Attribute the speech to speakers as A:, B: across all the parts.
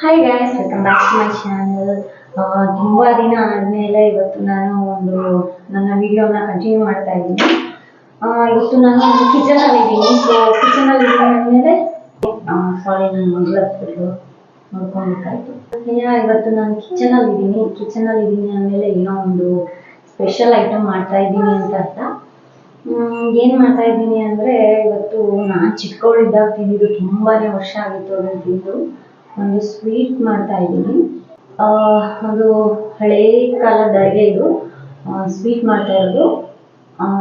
A: Hi guys, welcome back to my channel. ತುಂಬ ದಿನ ಆದಮೇಲೆ ಇವತ್ತು ನಾನು ಒಂದು ನನ್ನ ವಿಡಿಯೋನ ಕಂಟಿನ್ಯೂ ಮಾಡ್ತಾ ಇದ್ದೀನಿ. ಇವತ್ತು ನಾನು ಕಿಚನಲ್ಲಿ ಇದ್ದೀನಿ. ಸೊ ಕಿಚನಲ್ಲಿ ಆದಮೇಲೆ ಸಾರಿ, ನಾನು ಮೊದಲು ನೋಡ್ಕೊಬೇಕಾಯ್ತು. ಇವತ್ತು ನಾನು ಕಿಚನಲ್ಲಿ ಇದ್ದೀನಿ ಆದಮೇಲೆ ಏನೋ ಒಂದು ಸ್ಪೆಷಲ್ ಐಟಮ್ ಮಾಡ್ತಾ ಇದ್ದೀನಿ ಅಂತ ಅರ್ಥ. ಏನು ಮಾಡ್ತಾ ಇದ್ದೀನಿ ಅಂದರೆ, ಇವತ್ತು ನಾನು ಚಿಕ್ಕವಳಿದ್ದಾಗ ತಿಂದಿದ್ದು, ತುಂಬಾ ವರ್ಷ ಆಗಿತ್ತು ಅದನ್ನು ತಿಂದು, ಒಂದು ಸ್ವೀಟ್ ಮಾಡ್ತಾ ಇದ್ದೀನಿ. ಅದು ಹಳೇ ಕಾಲದ ಅಡುಗೆ. ಇದು ಸ್ವೀಟ್ ಮಾಡ್ತಾ ಇರೋದು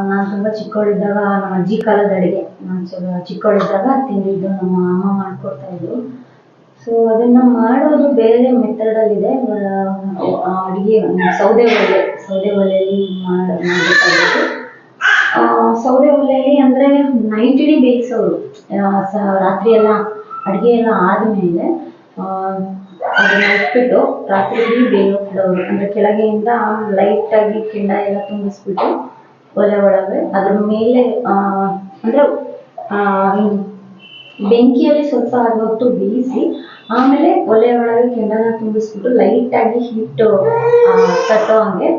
A: ನಾನು ತುಂಬ ಚಿಕ್ಕವಳಿದ್ದಾಗ, ನಮ್ಮ ಅಜ್ಜಿ ಕಾಲದ ಅಡುಗೆ. ನಾನು ಚಿಕ್ಕವಳಿದ್ದಾಗ ತಿಂದಿದ್ದು, ನಮ್ಮ ಅಮ್ಮ ಮಾಡಿಕೊಡ್ತಾ ಇದ್ರು. ಸೊ ಅದನ್ನು ಮಾಡೋದು ಬೇರೆ ಮೆಥಡಲ್ಲಿದೆ. ಅಡುಗೆ ಸೌದೆ ಒಲೆಯಲ್ಲಿ ಮಾಡಬೇಕಾಗಿತ್ತು. ಸೌದೆ ಒಲೆಯಲ್ಲಿ ಅಂದರೆ ನೈಟ್ ಇಡೀ ಬೇಯಿಸೋರು. ರಾತ್ರಿ ಎಲ್ಲ ಅಡುಗೆ ಎಲ್ಲ ಆದಮೇಲೆ ಅದನ್ನು ಇಟ್ಬಿಟ್ಟು ರಾತ್ರಿ ಇಡೀ ಬೇಯೋರು. ಅಂದರೆ ಕೆಳಗೆಯಿಂದ ಲೈಟಾಗಿ ಕೆಂಡ ಎಲ್ಲ ತುಂಬಿಸ್ಬಿಟ್ಟು ಒಲೆ ಒಳಗೆ ಅದ್ರ ಮೇಲೆ ಅಂದರೆ ಬೆಂಕಿಯಲ್ಲಿ ಸ್ವಲ್ಪ ಹೊತ್ತು ಬೇಯಿಸಿ, ಆಮೇಲೆ ಒಲೆ ಒಳಗೆ ಕೆಂಡನ ತುಂಬಿಸ್ಬಿಟ್ಟು ಲೈಟಾಗಿ ಹೀಟು ತಟ್ಟೋ ಹಂಗೆ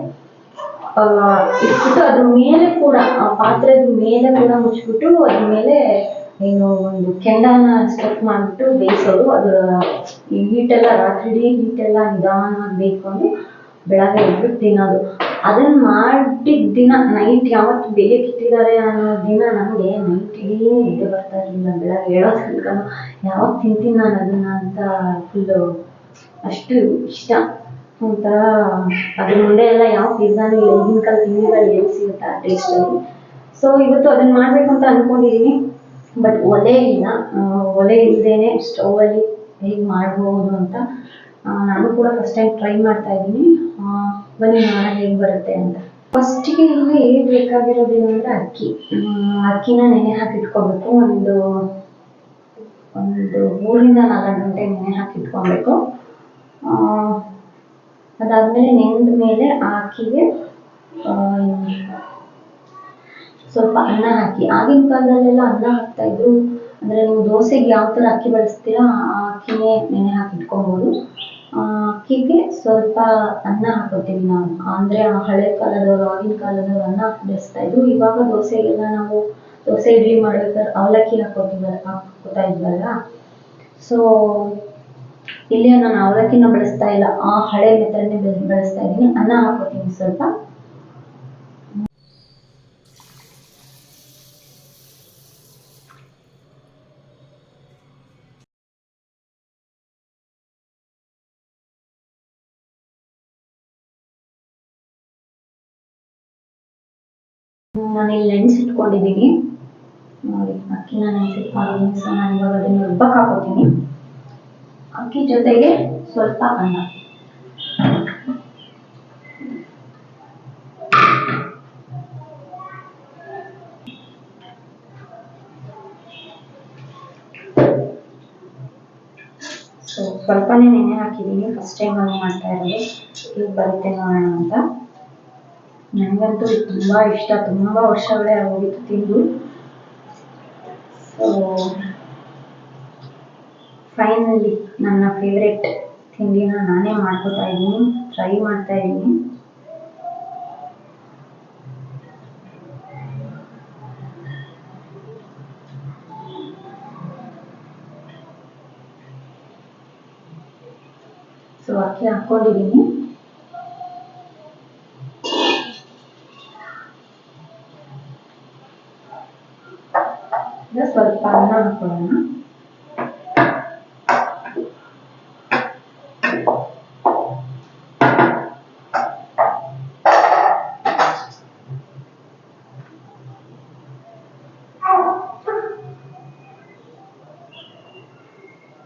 A: ಇಟ್ಬಿಟ್ಟು, ಅದ್ರ ಮೇಲೆ ಕೂಡ ಪಾತ್ರೆದ ಮೇಲೆ ಕೂಡ ಮುಚ್ಚಿಬಿಟ್ಟು ಅದ್ರ ಮೇಲೆ ಏನು ಒಂದು ಕೆಂಡನ ಸ್ಟಫ್ ಮಾಡಿಬಿಟ್ಟು ಬೇಯಿಸೋರು. ಅದು ಹೀಟೆಲ್ಲ ರಾತ್ರಿ ಇಡೀ ಹೀಟೆಲ್ಲ ನಿಧಾನವಾಗಿ ಬೇಯ್ಕೊಂಡು ಬೆಳಗ್ಗೆ ಎದ್ಬಿಟ್ಟು ತಿನ್ನೋದು. ಅದನ್ನು ಮಾಡಿದ ದಿನ ನೈಟ್ ಯಾವತ್ತು ಬೇಯಕ್ಕಿಟ್ಟಿದ್ದಾರೆ ಅನ್ನೋ ದಿನ ನನಗೆ ನೈಟ್ ಇಡೀ ನಿದ್ದೆ ಬರ್ತಾ ಇರಲಿಲ್ಲ. ಬೆಳಗ್ಗೆ ಹೇಳೋ ತನಕ ಯಾವತ್ತು ತಿಂತೀನಿ ನಾನು ಅದನ್ನು ಅಂತ ಫುಲ್ಲು ಅಷ್ಟು ಇಷ್ಟ. ಒಂಥರ ಅದ್ರ ಮುಂದೆ ಎಲ್ಲ ಯಾವ ಪಿಜ್ಜಾನು ಇಲ್ಲ, ಈಗಿನ ಕಾಲ ತಿಂಡಿಗಳು ಎಲ್ಲಿ ಸಿಗುತ್ತೆ ಆ ಟೇಸ್ಟಲ್ಲಿ. ಸೊ ಇವತ್ತು ಅದನ್ನು ಮಾಡಬೇಕು ಅಂತ ಅಂದ್ಕೊಂಡಿದ್ದೀನಿ. ಬಟ್ ಒಲೆ ಇಲ್ಲ. ಒಲೆ ಇಲ್ಲದೇನೆ ಸ್ಟೌವಲ್ಲಿ ಹೇಗೆ ಮಾಡ್ಬೋದು ಅಂತ ನಾನು ಕೂಡ ಫಸ್ಟ್ ಟೈಮ್ ಟ್ರೈ ಮಾಡ್ತಾ ಇದ್ದೀನಿ. ಬನ್ನಿ ನೋಡೋಣ ಹೇಗೆ ಬರುತ್ತೆ ಅಂತ. ಫಸ್ಟಿಗೆ ಇಲ್ಲಿ ಬೇಕಾಗಿರೋದು ಏನಂದರೆ ಅಕ್ಕಿನ ನೆನೆ ಹಾಕಿ ಇಟ್ಕೋಬೇಕು. ಒಂದು 3 ರಿಂದ 4 ಗಂಟೆ ನೆನೆ ಹಾಕಿ ಇಟ್ಕೊಬೇಕು. ಅದಾದಮೇಲೆ ನೆಂದ ಮೇಲೆ ಆ ಅಕ್ಕಿಗೆ ಸ್ವಲ್ಪ ಅನ್ನ ಹಾಕಿ. ಆಗಿನ ಕಾಲದಲ್ಲೆಲ್ಲ ಅನ್ನ ಹಾಕ್ತಾಯಿದ್ರು. ಅಂದರೆ ನೀವು ದೋಸೆಗೆ ಯಾವ ಥರ ಅಕ್ಕಿ ಬಳಸ್ತೀರಾ ಆ ಅಕ್ಕಿನೇ ನೆನೆ ಹಾಕಿ ಇಟ್ಕೊಬೋದು. ಅಕ್ಕಿಗೆ ಸ್ವಲ್ಪ ಅನ್ನ ಹಾಕೋತೀವಿ ನಾವು. ಅಂದರೆ ಹಳೆ ಕಾಲದವರು, ಆಗಿನ ಕಾಲದವರು ಅನ್ನ ಹಾಕಿ ಬೆಳೆಸ್ತಾಯಿದ್ರು. ಇವಾಗ ದೋಸೆಗೆಲ್ಲ ನಾವು ದೋಸೆ ಇಡ್ಲಿ ಮಾಡ್ಬೇಕಾದ್ರೆ ಅವಲಕ್ಕಿ ಹಾಕೋತಾ ಇದ್ವಲ್ಲ. ಸೊ ಇಲ್ಲಿ ನಾನು ಅವಲಕ್ಕಿನ ಬಳಸ್ತಾ ಇಲ್ಲ, ಆ ಹಳೆ ಮೆಥಡ್ನೇ ಬಳಸ್ತಾ ಇದ್ದೀನಿ. ಅನ್ನ ಹಾಕೋತೀನಿ ಸ್ವಲ್ಪ. ನಾನಿಲ್ಲಿ ನೆನೆಸಿಟ್ಕೊಂಡಿದ್ದೀನಿ ನೋಡಿ, ಅಕ್ಕಿನ ನೆನೆಸಿಟ್ಕೊಂಡಿದ್ದೀನಿ. ಸೊ ನಾನು ಇವಾಗ ಅದನ್ನು ರುಬ್ಬಕ್ಕೆ ಹಾಕೋತೀನಿ. ಅಕ್ಕಿ ಜೊತೆಗೆ ಸ್ವಲ್ಪ ಅನ್ನ. ಸೊ ಸ್ವಲ್ಪನೇ ನೆನೆ ಹಾಕಿದ್ದೀನಿ. ಫಸ್ಟ್ ಟೈಮ್ ನಾನು ಮಾಡ್ತಾ ಇರೋದು, ಈಗ ಬರುತ್ತೆ ನೋಡೋಣ ಅಂತ. ನನಗಂತೂ ತುಂಬ ಇಷ್ಟ, ತುಂಬ ವರ್ಷಗಳೇ ಆಗೋಗಿತ್ತು ತಿಂದು. ಸೊ ಫೈನಲಿ ನನ್ನ ಫೇವ್ರೆಟ್ ತಿಂಡಿನ ನಾನೇ ಮಾಡ್ಕೊತಾ ಇದ್ದೀನಿ, ಟ್ರೈ ಮಾಡ್ತಾ ಇದ್ದೀನಿ. ಸೊ ಅಕ್ಕಿ ಹಾಕ್ಕೊಂಡಿದ್ದೀನಿ. ಸ್ವಲ್ಪ ಅನ್ನ ಹಾಕೊಳ್ಳೋಣ.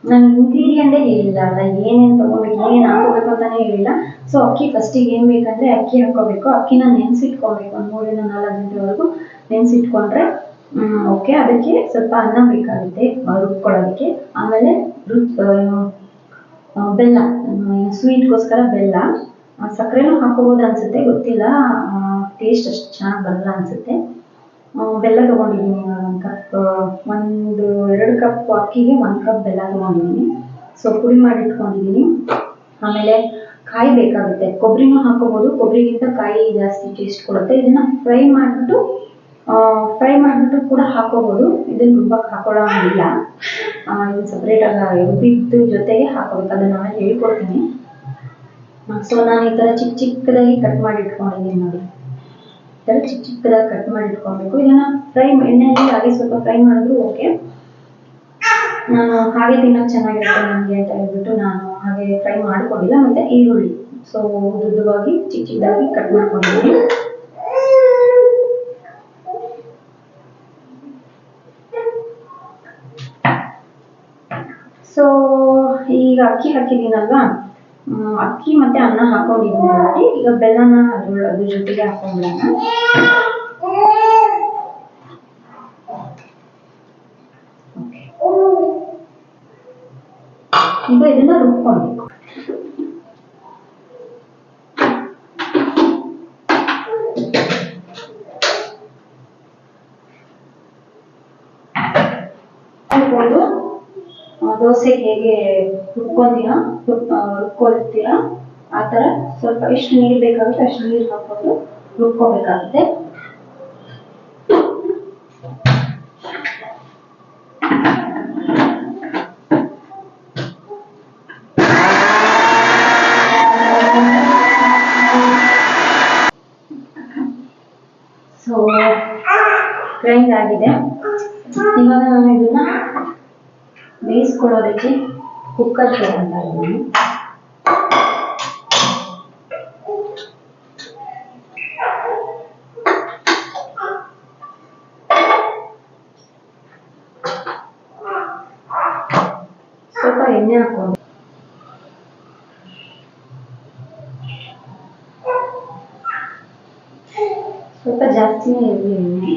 A: ನಾನು ಇಂಗ್ರೀಡಿಯೆಂಟೇ ಹೇಳಿಲ್ಲ ಅಲ್ಲ, ಏನೇನು ತೊಗೋಬೇಕು, ಏನೇನು ಹಾಕೋಬೇಕು ಅಂತಾನೆ ಹೇಳಿಲ್ಲ. ಸೊ ಅಕ್ಕಿ ಫಸ್ಟಿಗೆ ಏನು ಬೇಕಂದರೆ ಅಕ್ಕಿ ಹಾಕ್ಕೋಬೇಕು. ಅಕ್ಕಿನ ನೆನೆಸಿಟ್ಕೊಬೇಕು. ಒಂದು 3 ರಿಂದ 4 ಗಂಟೆವರೆಗೂ ನೆನೆಸಿಟ್ಕೊಂಡ್ರೆ ಓಕೆ. ಅದಕ್ಕೆ ಸ್ವಲ್ಪ ಅನ್ನ ಬೇಕಾಗುತ್ತೆ ರುಬ್ಕೊಳ್ಳೋದಕ್ಕೆ. ಆಮೇಲೆ ಬೆಲ್ಲ, ಸ್ವೀಟ್ಗೋಸ್ಕರ ಬೆಲ್ಲ. ಸಕ್ಕರೆನೂ ಹಾಕೋಬೋದು ಅನಿಸುತ್ತೆ, ಗೊತ್ತಿಲ್ಲ. ಟೇಸ್ಟ್ ಅಷ್ಟು ಚೆನ್ನಾಗಿ ಬರಲ್ಲ ಅನಿಸುತ್ತೆ. ಬೆಲ್ಲ ತೊಗೊಂಡಿದ್ದೀನಿ. 1 ಕಪ್ 2 ಕಪ್ ಅಕ್ಕಿಗೆ 1 ಕಪ್ ಬೆಲ್ಲ ತೊಗೊಂಡಿದ್ದೀನಿ. ಸೊ ಪುಡಿ ಮಾಡಿ ಇಟ್ಕೊಂಡಿದ್ದೀನಿ. ಆಮೇಲೆ ಕಾಯಿ ಬೇಕಾಗುತ್ತೆ, ಕೊಬ್ಬರಿನೂ ಹಾಕೋಬಹುದು, ಕೊಬ್ಬರಿಗಿಂತ ಕಾಯಿ ಜಾಸ್ತಿ ಟೇಸ್ಟ್ ಕೊಡುತ್ತೆ. ಇದನ್ನ ಫ್ರೈ ಮಾಡಿಬಿಟ್ಟು ಕೂಡ ಹಾಕೋಬಹುದು. ಇದನ್ನ ರುಬ್ಬಕ್ಕೆ ಹಾಕೊಳ್ಳೋಂಗಿಲ್ಲ, ಇದು ಸಪ್ರೇಟ್ ಆಗಿ ರುಬ್ಬಿದ್ದು ಜೊತೆಗೆ ಹಾಕೋಬೇಕು, ಅದನ್ನ ಆಮೇಲೆ ಹೇಳ್ಕೊಡ್ತೀನಿ. ಸೊ ನಾನು ಈ ತರ ಚಿಕ್ಕ ಚಿಕ್ಕದಾಗಿ ಕಟ್ ಮಾಡಿ ಇಟ್ಕೊಂಡಿದ್ದೀನಿ ನೋಡಿ. ಈ ತರ ಚಿಕ್ಕ ಚಿಕ್ಕದಾಗಿ ಕಟ್ ಮಾಡಿ ಇಟ್ಕೊಬೇಕು. ಇದನ್ನ ಎಣ್ಣೆಯಲ್ಲಿ ಹಾಗೆ ಸ್ವಲ್ಪ ಫ್ರೈ ಮಾಡಿದ್ರು ಓಕೆ. ನಾನು ಹಾಗೆ ತಿನ್ನೋಕೆ ಚೆನ್ನಾಗಿರುತ್ತೆ ನನಗೆ ಅಂತ ಹೇಳ್ಬಿಟ್ಟು ನಾನು ಹಾಗೆ ಫ್ರೈ ಮಾಡ್ಕೊಂಡಿಲ್ಲ. ಮತ್ತೆ ಈರುಳ್ಳಿ ಸೊ ಉದ್ದುದ್ದವಾಗಿ ಚಿಕ್ಕ ಚಿಕ್ಕದಾಗಿ ಕಟ್ ಮಾಡ್ಕೊಂಡಿದ್ದೀನಿ. ಸೊ ಈಗ ಅಕ್ಕಿ ಹಾಕಿದ್ದೀನಲ್ವಾ, ಅಕ್ಕಿ ಮತ್ತೆ ಅನ್ನ ಹಾಕೊಂಡಿದ್ದೀನಿ ನೋಡಿ. ಈಗ ಬೆಲ್ಲನ ಅದ್ರ ಜೊತೆಗೆ ಹಾಕೊಂಡ್ಬಿಡೋಣ. ಈಗ ಇದನ್ನ ರುಬ್ಕೊಳ್ಬೇಕು. ದೋಸೆ ಹೇಗೆ ರುಬ್ಕೊಳ್ತೀರಾ ಆ ತರ ಸ್ವಲ್ಪ ಎಷ್ಟು ನೀರು ಬೇಕಾಗುತ್ತೆ ಅಷ್ಟು ನೀರು ಹಾಕೊಂಡು ರುಬ್ಕೋಬೇಕಾಗುತ್ತೆ. ಸೊ ಗ್ರೈಂಡ್ ಆಗಿದೆ. ಇವಾಗ ನಾನು ಇದನ್ನ ಬೇಯಿಸ್ಕೊಳ್ಳೋದಕ್ಕೆ ಕುಕ್ಕರ್ ತಗೊಂತಾ ಇದ್ದೀನಿ. ಸ್ವಲ್ಪ ಎಣ್ಣೆ ಹಾಕೊಂಡು ಸ್ವಲ್ಪ ಜಾಸ್ತಿನೇ ಇರಲಿ ಎಣ್ಣೆ.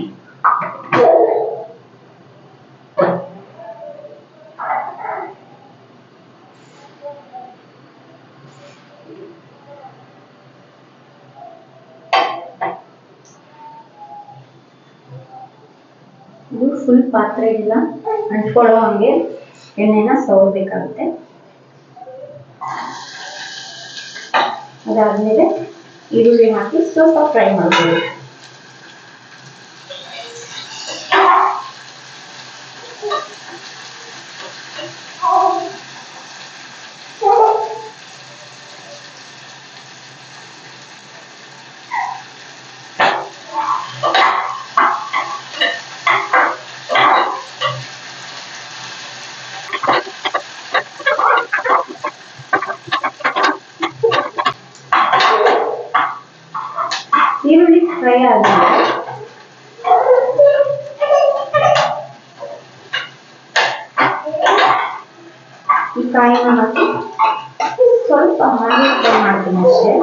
A: ಇದು ಫುಲ್ ಪಾತ್ರೆಗೆಲ್ಲ ಅಂಟ್ಕೊಳ್ಳೋ ಹಂಗೆ ಎಣ್ಣೆನ ಸವರಬೇಕಾಗುತ್ತೆ. ಅದಾದ್ಮೇಲೆ ಈರುಳ್ಳಿ ಹಾಕಿ ಸ್ವಲ್ಪ ಫ್ರೈ ಮಾಡ್ಕೊಳ್ಳಿ. ಈರುಳ್ಳಿ ಫ್ರೈ ಆದ್ಮೇಲೆ ಈ ಕಾಯಿನ ಹಾಕಿ ಸ್ವಲ್ಪ ಹಾಗೆ ಫ್ರೈ ಮಾಡ್ತೀನಿ ಅಷ್ಟೇ.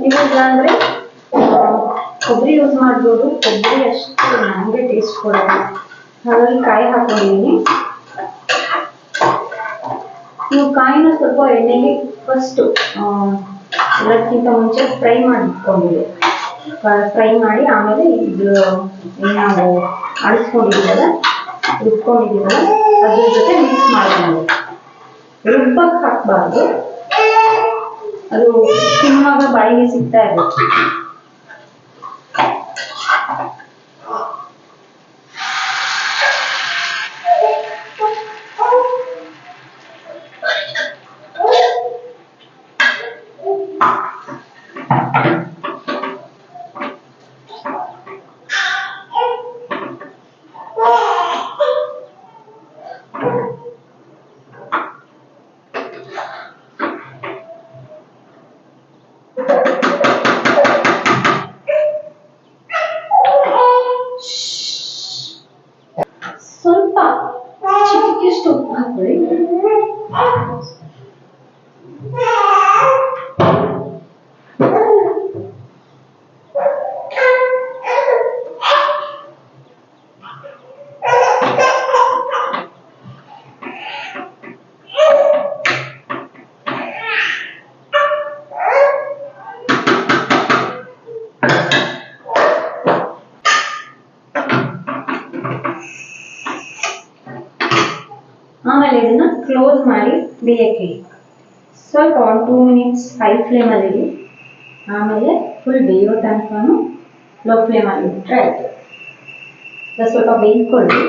A: ನೀವು ಇಲ್ಲಾಂದ್ರೆ ಕೊಬ್ಬರಿ ಯೂಸ್ ಮಾಡ್ಬೋದು, ಕೊಬ್ಬರಿ ಅಷ್ಟು ನನಗೆ ಟೇಸ್ಟ್ ಕೊಡೋಲ್ಲ, ಹಾಗಾಗಿ ಕಾಯಿ ಹಾಕೊಂಡಿದ್ದೀನಿ. ನೀವು ಕಾಯಿನ ಸ್ವಲ್ಪ ಎಣ್ಣೆಗೆ ಫಸ್ಟ್ ಎಲ್ಲಕ್ಕಿಂತ ಮುಂಚೆ ಫ್ರೈ ಮಾಡಿಟ್ಕೊಂಡಿದೆ. ಫ್ರೈ ಮಾಡಿ ಆಮೇಲೆ ಇದು ನಾವು ಅಳಿಸ್ಕೊಂಡಿದ್ದೀವಲ್ಲ ರುಬ್ಕೊಂಡಿದ್ದೀವಲ್ಲ ಅದ್ರ ಜೊತೆ ಮಿಕ್ಸ್ ಮಾಡ್ಕೊಂಡು ರುಬ್ಬಕ್ಕೆ ಹಾಕಬಾರ್ದು, ಅದು ತಿನ್ನುವಾಗ ಬಾಯಿಗೆ ಸಿಗ್ತಾ ಇರುತ್ತೆ. ಕ್ಲೋಸ್ ಮಾಡಿ ಬೇಯಕ್ಕೆ ಇಡಿ. ಸ್ವಲ್ಪ 1-2 ಮಿನಿಟ್ಸ್ ಹೈ ಫ್ಲೇಮಲ್ಲಿ ಇಡಿ. ಆಮೇಲೆ ಫುಲ್ ಬೇಯೋ ತನಕನೂ ಲೋ ಫ್ಲೇಮಲ್ಲಿ ಇಟ್ಟರೆ ಆಯಿತು. ಸ್ವಲ್ಪ ಬೇಯಿಸ್ಕೊಳ್ಳಿ.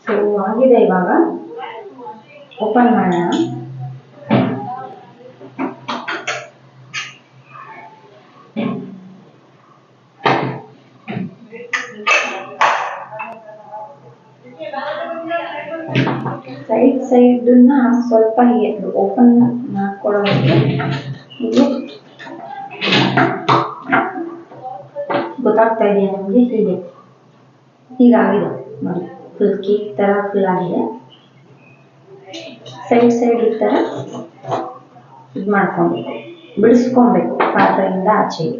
A: ಸೊ ಆಗಿದೆ, ಇವಾಗ ಓಪನ್ ಮಾಡೋಣ. ಸೈಡನ್ನ ಸ್ವಲ್ಪ ಹೀಗೆ ಓಪನ್ ಮಾಡ್ಕೊಳ್ಳೋದಕ್ಕೆ ಹೀಗೆ ಗೊತ್ತಾಗ್ತಾ ಇದೆಯಾ ನಮಗೆ? ಹೀಗಾಗಿದೆ ನೋಡಿ, ಫುಲ್ ಕೇಕ್ ಥರ ಫುಲ್ ಆಗಿದೆ. ಸೈಡ್ ಈ ಥರ ಇದು ಮಾಡ್ಕೊಬೇಕು, ಬಿಡಿಸ್ಕೊಬೇಕು ಪಾತ್ರೆಯಿಂದ ಆಚೆಗೆ.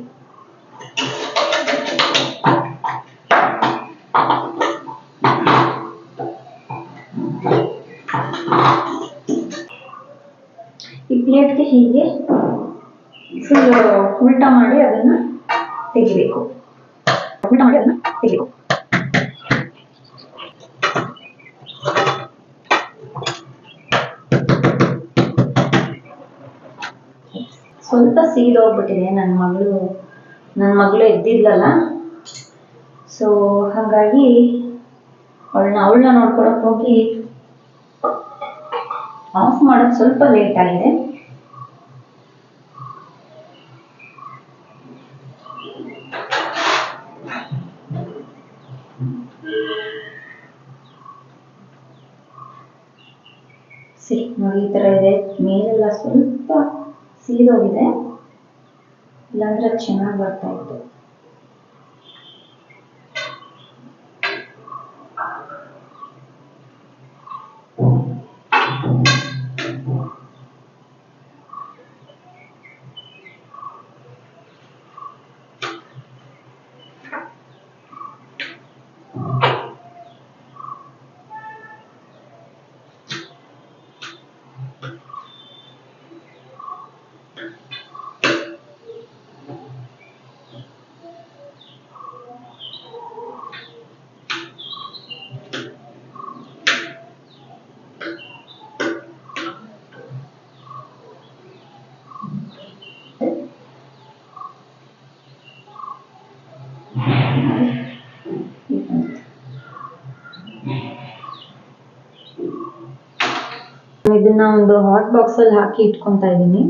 A: ಈ ಪ್ಲೇಟ್ಗೆ ಹೀಗೆ ಫುಲ್ ಉಲ್ಟಾ ಮಾಡಿ ಅದನ್ನ ತೆಗಿಬೇಕು. ಸ್ವಲ್ಪ ಸೀದೋಗ್ಬಿಟ್ಟಿದೆ. ನನ್ನ ಮಗಳು ಎದ್ದಿದ್ಲಲ್ಲ, ಸೊ ಹಾಗಾಗಿ ಅವಳನ್ನ ನೋಡ್ಕೊಳಕ್ ಹೋಗಿ ಆಫ್ ಮಾಡೋದು ಸ್ವಲ್ಪ ಲೇಟ್ ಆಗಿದೆ. ನೋಡಿ, ಈ ತರ ಇದೆ. ಮೇಲೆಲ್ಲ ಸ್ವಲ್ಪ ಸೀದೋಗಿದೆ, ಇಲ್ಲಾಂದ್ರೆ ಚೆನ್ನಾಗಿ ಬರ್ತಾ ಇತ್ತು. ಇದನ್ನ ಒಂದು ಹಾಟ್ ಬಾಕ್ಸ್ ಅಲ್ಲಿ ಹಾಕಿ ಇಟ್ಕೊಂತಾ ಇದ್ದೀನಿ.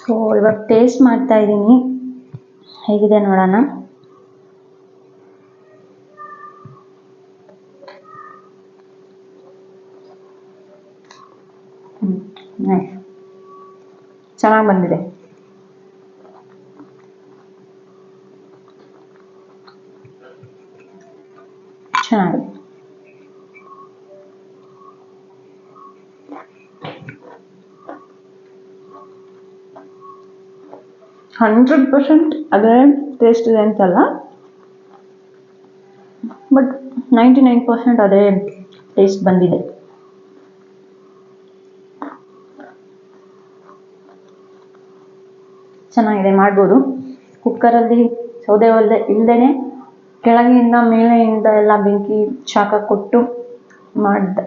A: ಸೊ ಇವಾಗ ಟೇಸ್ಟ್ ಮಾಡ್ತಾ ಇದ್ದೀನಿ, ಹೇಗಿದೆ ನೋಡೋಣ. ಚೆನ್ನಾಗಿ ಬಂದಿದೆ. ಚೆನ್ನಾಗಿದೆ. 100% ಅದೇ ಟೇಸ್ಟ್ ಇದೆ ಅಂತಲ್ಲ, ಬಟ್ 99% ಅದೇ ಟೇಸ್ಟ್ ಬಂದಿದೆ. ಚೆನ್ನಾಗಿದೆ, ಮಾಡ್ಬೋದು. ಕುಕ್ಕರಲ್ಲಿ ಸೌದೆ ಒಲೆ ಇಲ್ಲದೇನೆ ಕೆಳಗೆಯಿಂದ ಮೇಲೆಯಿಂದ ಎಲ್ಲ ಬೆಂಕಿ ಶಾಖ ಕೊಟ್ಟು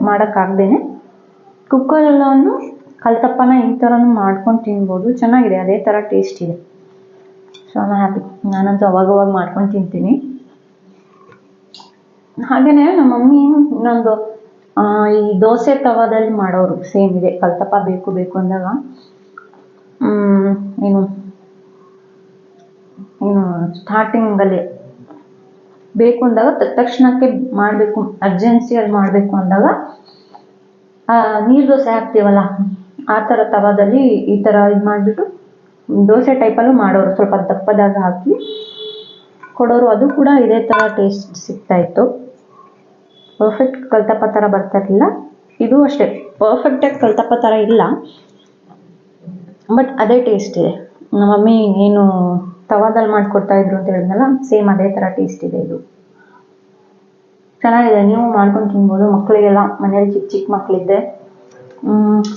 A: ಮಾಡೋಕ್ಕಾಗ್ದೇನೆ ಕುಕ್ಕರೆಲ್ಲವನ್ನು ಕಲ್ತಪ್ಪನ ಈ ಥರನೂ ಮಾಡ್ಕೊಂಡು ತಿನ್ಬೋದು. ಚೆನ್ನಾಗಿದೆ, ಅದೇ ಥರ ಟೇಸ್ಟ್ ಇದೆ. ಸೊ ನಾನು ಹ್ಯಾಪಿ. ನಾನಂತೂ ಅವಾಗವಾಗ ಮಾಡ್ಕೊಂಡು ತಿಂತೀನಿ. ಹಾಗೆಯೇ ನಮ್ಮ ಮಮ್ಮಿ ಇನ್ನೊಂದು ಈ ದೋಸೆ ತವಾದಲ್ಲಿ ಮಾಡೋರು ಸೇಮ್ ಇದೆ. ಕಲ್ತಪ್ಪ ಬೇಕು ಅಂದಾಗ ಏನು
B: ಸ್ಟಾರ್ಟಿಂಗಲ್ಲಿ ಬೇಕು ಅಂದಾಗ ತಕ್ಷಣಕ್ಕೆ ಮಾಡಬೇಕು, ಅರ್ಜೆನ್ಸಿಯಲ್ಲಿ ಮಾಡಬೇಕು ಅಂದಾಗ ನೀರು ದೋಸೆ ಹಾಕ್ತೀವಲ್ಲ ಆ ಥರ ತವಾದಲ್ಲಿ ಈ ಥರ ಇದು ಮಾಡಿಬಿಟ್ಟು ದೋಸೆ ಟೈಪಲ್ಲೂ ಮಾಡೋರು, ಸ್ವಲ್ಪ ದಪ್ಪದಾಗ ಹಾಕಿ ಕೊಡೋರು. ಅದು ಕೂಡ ಇದೇ ಥರ ಟೇಸ್ಟ್ ಸಿಗ್ತಾಯಿತ್ತು. ಪರ್ಫೆಕ್ಟ್ ಕಲ್ತಪ್ಪ ಥರ ಬರ್ತಾ ಇರಲಿಲ್ಲ. ಇದು ಅಷ್ಟೇ ಪರ್ಫೆಕ್ಟಾಗಿ ಕಲ್ತಪ್ಪ ಥರ ಇಲ್ಲ, ಬಟ್ ಅದೇ ಟೇಸ್ಟ್ ಇದೆ. ನಮ್ಮ ಮಮ್ಮಿ ಏನು ತವಾದಲ್ಲಿ ಮಾಡಿಕೊಡ್ತಾಯಿದ್ರು ಅಂತ ಹೇಳಿದ್ನಲ್ಲ, ಸೇಮ್ ಅದೇ ಥರ ಟೇಸ್ಟ್ ಇದೆ. ಇದು ಚೆನ್ನಾಗಿದೆ, ನೀವು ಮಾಡ್ಕೊಂಡು ತಿನ್ಬೋದು. ಮಕ್ಕಳಿಗೆಲ್ಲ ಮನೇಲಿ ಚಿಕ್ಕ ಚಿಕ್ಕ ಮಕ್ಕಳಿದ್ದೆ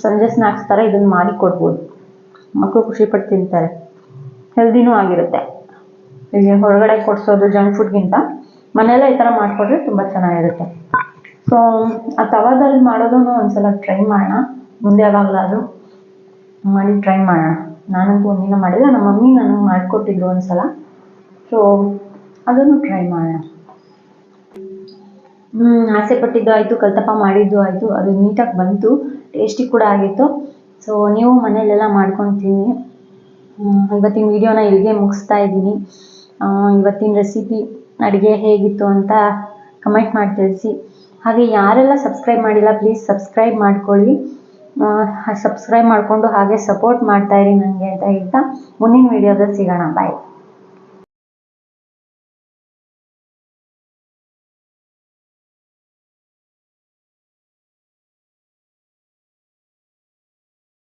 B: ಸಂಜೆ ಸ್ನ್ಯಾಕ್ಸ್ ಥರ ಇದನ್ನು ಮಾಡಿ ಕೊಡ್ಬೋದು. ಮಕ್ಕಳು ಖುಷಿಪಟ್ಟು ತಿಂತಾರೆ, ಹೆಲ್ದಿನೂ ಆಗಿರುತ್ತೆ. ಈಗ ಹೊರಗಡೆ ಕೊಡಿಸೋದು ಜಂಕ್ ಫುಡ್ಗಿಂತ ಮನೆಯಲ್ಲೇ ಈ ಥರ ಮಾಡಿಕೊಟ್ರೆ ತುಂಬ ಚೆನ್ನಾಗಿರುತ್ತೆ. ಸೊ ಆ ತವಾದಲ್ಲಿ ಮಾಡೋದನ್ನು ಒಂದ್ಸಲ ಟ್ರೈ ಮಾಡೋಣ, ಮುಂದೆ ಯಾವಾಗಲಾದರೂ ಮಾಡಿ ಟ್ರೈ ಮಾಡೋಣ. ನಾನಂತೂ ಒಂದಿನ ಮಾಡಿಲ್ಲ, ನಮ್ಮ ಮಮ್ಮಿ ನನಗೆ ಮಾಡಿಕೊಟ್ಟಿದ್ರು ಒಂದ್ಸಲ, ಸೊ ಅದನ್ನು ಟ್ರೈ ಮಾಡೋಣ. ಆಸೆ ಪಟ್ಟಿದ್ದು ಆಯಿತು, ಕಲ್ತಪ್ಪ ಮಾಡಿದ್ದು ಆಯಿತು, ಅದು ನೀಟಾಗಿ ಬಂತು, ಟೇಸ್ಟಿ ಕೂಡ ಆಗಿತ್ತು. ಸೊ ನೀವು ಮನೆಯಲ್ಲೆಲ್ಲ ಮಾಡ್ಕೊಂಡು ತಿನ್ನಿ. ಇವತ್ತಿನ ವಿಡಿಯೋನ ಇಲ್ಲಿಗೆ ಮುಗಿಸ್ತಾ ಇದ್ದೀನಿ. ಇವತ್ತಿನ ರೆಸಿಪಿ ಅಡುಗೆ ಹೇಗಿತ್ತು ಅಂತ ಕಮೆಂಟ್ ಮಾಡಿ ತಿಳಿಸಿ. ಹಾಗೆ ಯಾರೆಲ್ಲ ಸಬ್ಸ್ಕ್ರೈಬ್ ಮಾಡಿಲ್ಲ ಪ್ಲೀಸ್ ಸಬ್ಸ್ಕ್ರೈಬ್ ಮಾಡ್ಕೊಳ್ಳಿ. ಸಬ್ಸ್ಕ್ರೈಬ್ ಮಾಡಿಕೊಂಡು ಹಾಗೆ ಸಪೋರ್ಟ್ ಮಾಡ್ತಾಯಿರಿ ನನಗೆ ಅಂತ ಹೇಳ್ತಾ ಮುಂದಿನ ವಿಡಿಯೋದಲ್ಲಿ ಸಿಗೋಣ. ಬಾಯ್.